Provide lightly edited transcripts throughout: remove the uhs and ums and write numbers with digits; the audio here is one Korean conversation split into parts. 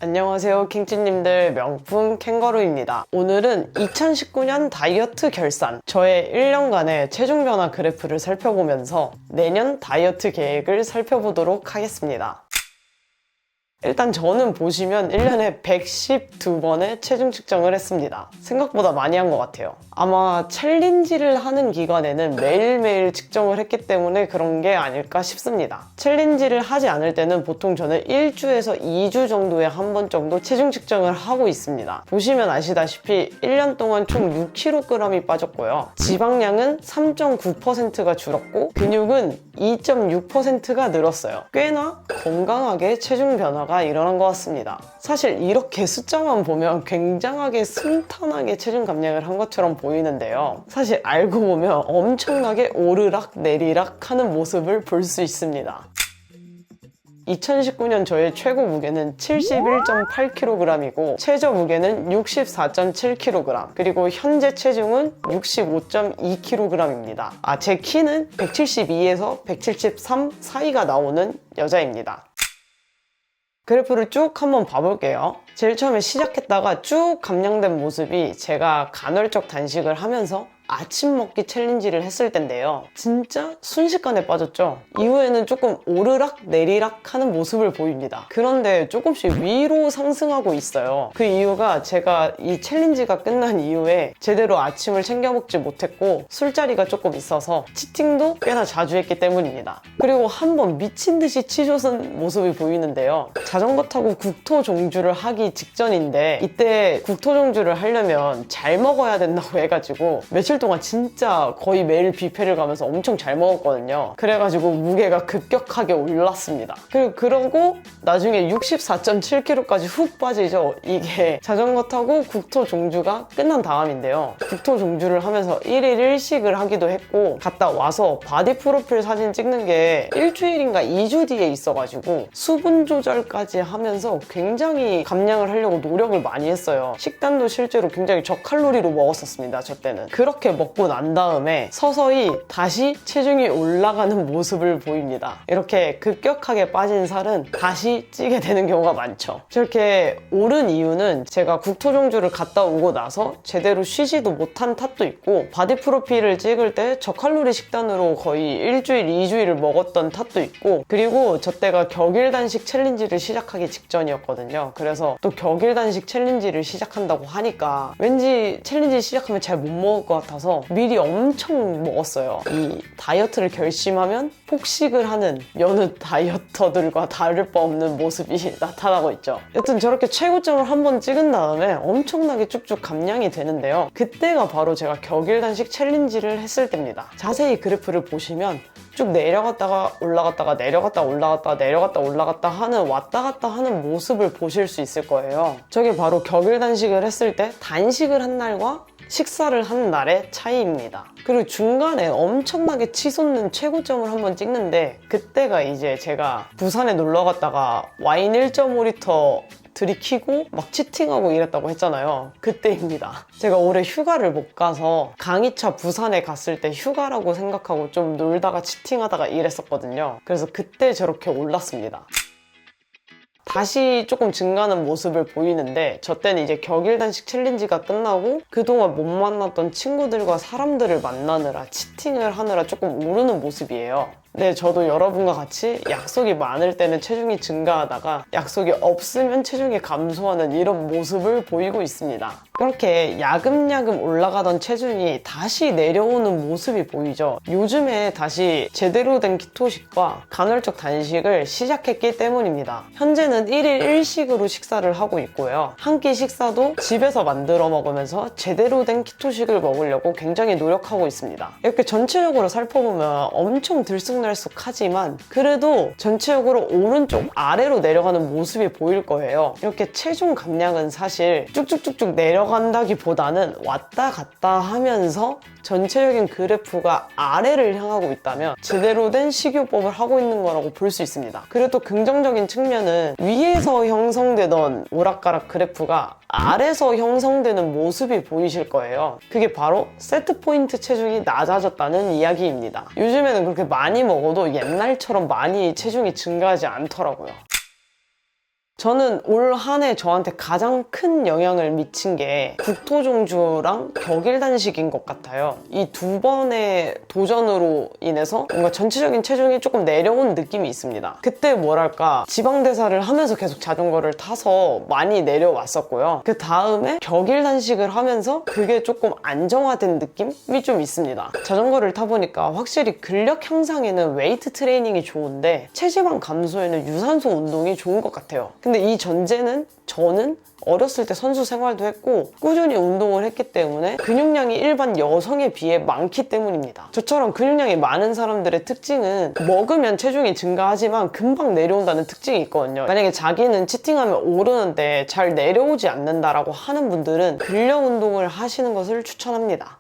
안녕하세요 킹찌님들, 명품 캥거루입니다. 오늘은 2019년 다이어트 결산, 저의 1년간의 체중 변화 그래프를 살펴보면서 내년 다이어트 계획을 살펴보도록 하겠습니다. 일단 저는 보시면 1년에 112번의 체중 측정을 했습니다. 생각보다 많이 한 것 같아요. 아마 챌린지를 하는 기간에는 매일매일 측정을 했기 때문에 그런 게 아닐까 싶습니다. 챌린지를 하지 않을 때는 보통 저는 1주에서 2주 정도에 한 번 정도 체중 측정을 하고 있습니다. 보시면 아시다시피 1년 동안 총 6kg이 빠졌고요. 지방량은 3.9%가 줄었고 근육은 2.6%가 늘었어요. 꽤나 건강하게 체중 변화가 일어난 것 같습니다. 사실 이렇게 숫자만 보면 굉장하게 순탄하게 체중 감량을 한 것처럼 보이는데요. 사실 알고 보면 엄청나게 오르락 내리락 하는 모습을 볼 수 있습니다. 2019년 저의 최고 무게는 71.8kg이고 최저 무게는 64.7kg, 그리고 현재 체중은 65.2kg입니다. 제 키는 172에서 173 사이가 나오는 여자입니다. 그래프를 쭉 한번 봐볼게요. 제일 처음에 시작했다가 쭉 감량된 모습이 제가 간헐적 단식을 하면서 아침 먹기 챌린지를 했을 텐데요. 진짜 순식간에 빠졌죠. 이후에는 조금 오르락 내리락 하는 모습을 보입니다. 그런데 조금씩 위로 상승하고 있어요. 그 이유가 제가 이 챌린지가 끝난 이후에 제대로 아침을 챙겨 먹지 못했고 술자리가 조금 있어서 치팅도 꽤나 자주 했기 때문입니다. 그리고 한번 미친 듯이 치솟은 모습이 보이는데요. 자전거 타고 국토 종주를 하기 직전인데 이때 국토 종주를 하려면 잘 먹어야 된다고 해가지고 며칠 동안 진짜 거의 매일 뷔페를 가면서 엄청 잘 먹었거든요. 그래가지고 무게가 급격하게 올랐습니다. 그러고 나중에 64.7kg까지 훅 빠지죠. 이게 자전거 타고 국토 종주가 끝난 다음인데요. 국토 종주를 하면서 1일 1식을 하기도 했고 갔다 와서 바디 프로필 사진 찍는 게 일주일인가 2주 뒤에 있어가지고 수분 조절까지 하면서 굉장히 감량을 하려고 노력을 많이 했어요. 식단도 실제로 굉장히 저칼로리로 먹었었습니다. 저 때는. 그렇게 먹고 난 다음에 서서히 다시 체중이 올라가는 모습을 보입니다. 이렇게 급격하게 빠진 살은 다시 찌게 되는 경우가 많죠. 저렇게 오른 이유는 제가 국토종주를 갔다 오고 나서 제대로 쉬지도 못한 탓도 있고 바디 프로필을 찍을 때 저칼로리 식단으로 거의 일주일, 2주일을 먹었던 탓도 있고 그리고 저 때가 격일 단식 챌린지를 시작하기 직전이었거든요. 그래서 또 격일 단식 챌린지를 시작한다고 하니까 왠지 챌린지 시작하면 잘 못 먹을 것 같아서 미리 엄청 먹었어요. 이 다이어트를 결심하면 폭식을 하는 여느 다이어터들과 다를 바 없는 모습이 나타나고 있죠. 여튼 저렇게 최고점을 한번 찍은 다음에 엄청나게 쭉쭉 감량이 되는데요. 그때가 바로 제가 격일 단식 챌린지를 했을 때입니다. 자세히 그래프를 보시면 쭉 내려갔다가 올라갔다가 내려갔다 올라갔다 내려갔다 올라갔다 하는 왔다 갔다 하는 모습을 보실 수 있을 거예요. 저게 바로 격일 단식을 했을 때 단식을 한 날과 식사를 한 날의 차이입니다. 그리고 중간에 엄청나게 치솟는 최고점을 한번 찍는데 그때가 이제 제가 부산에 놀러 갔다가 와인 1.5리터 들이키고 막 치팅하고 이랬다고 했잖아요. 그때입니다. 제가 올해 휴가를 못 가서 강의차 부산에 갔을 때 휴가라고 생각하고 좀 놀다가 치팅하다가 이랬었거든요. 그래서 그때 저렇게 올랐습니다. 다시 조금 증가하는 모습을 보이는데 저 때는 이제 격일 단식 챌린지가 끝나고 그동안 못 만났던 친구들과 사람들을 만나느라 치팅을 하느라 조금 오르는 모습이에요. 네, 저도 여러분과 같이 약속이 많을 때는 체중이 증가하다가 약속이 없으면 체중이 감소하는 이런 모습을 보이고 있습니다. 그렇게 야금야금 올라가던 체중이 다시 내려오는 모습이 보이죠. 요즘에 다시 제대로 된 키토식과 간헐적 단식을 시작했기 때문입니다. 현재는 1일 1식으로 식사를 하고 있고요. 한 끼 식사도 집에서 만들어 먹으면서 제대로 된 키토식을 먹으려고 굉장히 노력하고 있습니다. 이렇게 전체적으로 살펴보면 엄청 들쑥날쑥하지만 그래도 전체적으로 오른쪽 아래로 내려가는 모습이 보일 거예요. 이렇게 체중 감량은 사실 쭉쭉쭉쭉 내려간다기보다는 왔다 갔다 하면서 전체적인 그래프가 아래를 향하고 있다면 제대로 된 식이요법을 하고 있는 거라고 볼 수 있습니다. 그리고 또 긍정적인 측면은 위에서 형성되던 오락가락 그래프가 아래에서 형성되는 모습이 보이실 거예요. 그게 바로 세트 포인트 체중이 낮아졌다는 이야기입니다. 요즘에는 그렇게 많이 먹어도 옛날처럼 많이 체중이 증가하지 않더라고요. 저는 올 한 해 저한테 가장 큰 영향을 미친 게 국토종주랑 격일단식인 것 같아요. 이 두 번의 도전으로 인해서 뭔가 전체적인 체중이 조금 내려온 느낌이 있습니다. 그때 뭐랄까 지방대사를 하면서 계속 자전거를 타서 많이 내려왔었고요. 그 다음에 격일단식을 하면서 그게 조금 안정화된 느낌이 좀 있습니다. 자전거를 타보니까 확실히 근력 향상에는 웨이트 트레이닝이 좋은데 체지방 감소에는 유산소 운동이 좋은 것 같아요. 근데 이 전제는 저는 어렸을 때 선수 생활도 했고 꾸준히 운동을 했기 때문에 근육량이 일반 여성에 비해 많기 때문입니다. 저처럼 근육량이 많은 사람들의 특징은 먹으면 체중이 증가하지만 금방 내려온다는 특징이 있거든요. 만약에 자기는 치팅하면 오르는데 잘 내려오지 않는다라고 하는 분들은 근력 운동을 하시는 것을 추천합니다.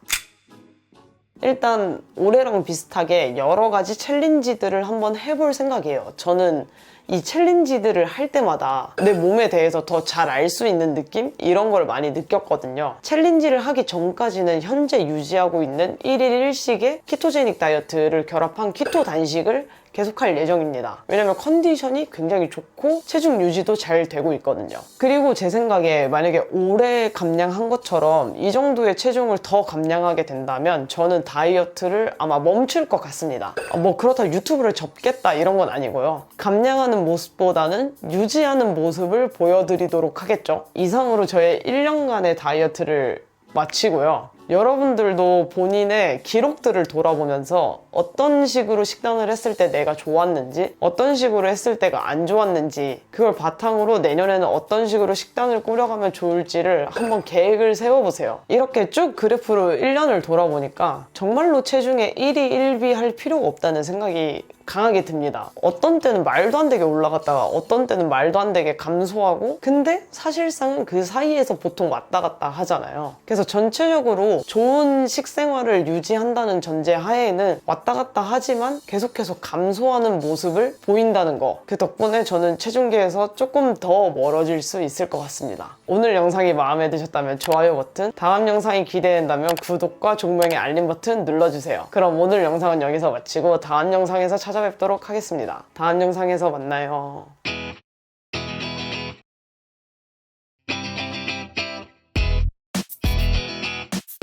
일단 올해랑 비슷하게 여러 가지 챌린지들을 한번 해볼 생각이에요. 저는 이 챌린지들을 할 때마다 내 몸에 대해서 더 잘 알 수 있는 느낌? 이런 걸 많이 느꼈거든요. 챌린지를 하기 전까지는 현재 유지하고 있는 1일 1식의 키토제닉 다이어트를 결합한 키토 단식을 계속할 예정입니다. 왜냐면 컨디션이 굉장히 좋고 체중 유지도 잘 되고 있거든요. 그리고 제 생각에 만약에 오래 감량한 것처럼 이 정도의 체중을 더 감량하게 된다면 저는 다이어트를 아마 멈출 것 같습니다. 뭐 그렇다고 유튜브를 접겠다 이런 건 아니고요. 감량하는 모습보다는 유지하는 모습을 보여드리도록 하겠죠. 이상으로 저의 1년간의 다이어트를 마치고요. 여러분들도 본인의 기록들을 돌아보면서 어떤 식으로 식단을 했을 때 내가 좋았는지, 어떤 식으로 했을 때가 안 좋았는지, 그걸 바탕으로 내년에는 어떤 식으로 식단을 꾸려가면 좋을지를 한번 계획을 세워보세요. 이렇게 쭉 그래프로 1년을 돌아보니까 정말로 체중에 1위 1비 할 필요가 없다는 생각이 강하게 듭니다. 어떤 때는 말도 안 되게 올라갔다가 어떤 때는 말도 안 되게 감소하고, 근데 사실상은 그 사이에서 보통 왔다 갔다 하잖아요. 그래서 전체적으로 좋은 식생활을 유지한다는 전제 하에는 왔다 갔다 하지만 계속해서 감소하는 모습을 보인다는 거, 그 덕분에 저는 체중계에서 조금 더 멀어질 수 있을 것 같습니다. 오늘 영상이 마음에 드셨다면 좋아요 버튼, 다음 영상이 기대된다면 구독과 종명의 알림 버튼 눌러주세요. 그럼 오늘 영상은 여기서 마치고 다음 영상에서 찾아뵙도록 하겠습니다. 다음 영상에서 만나요.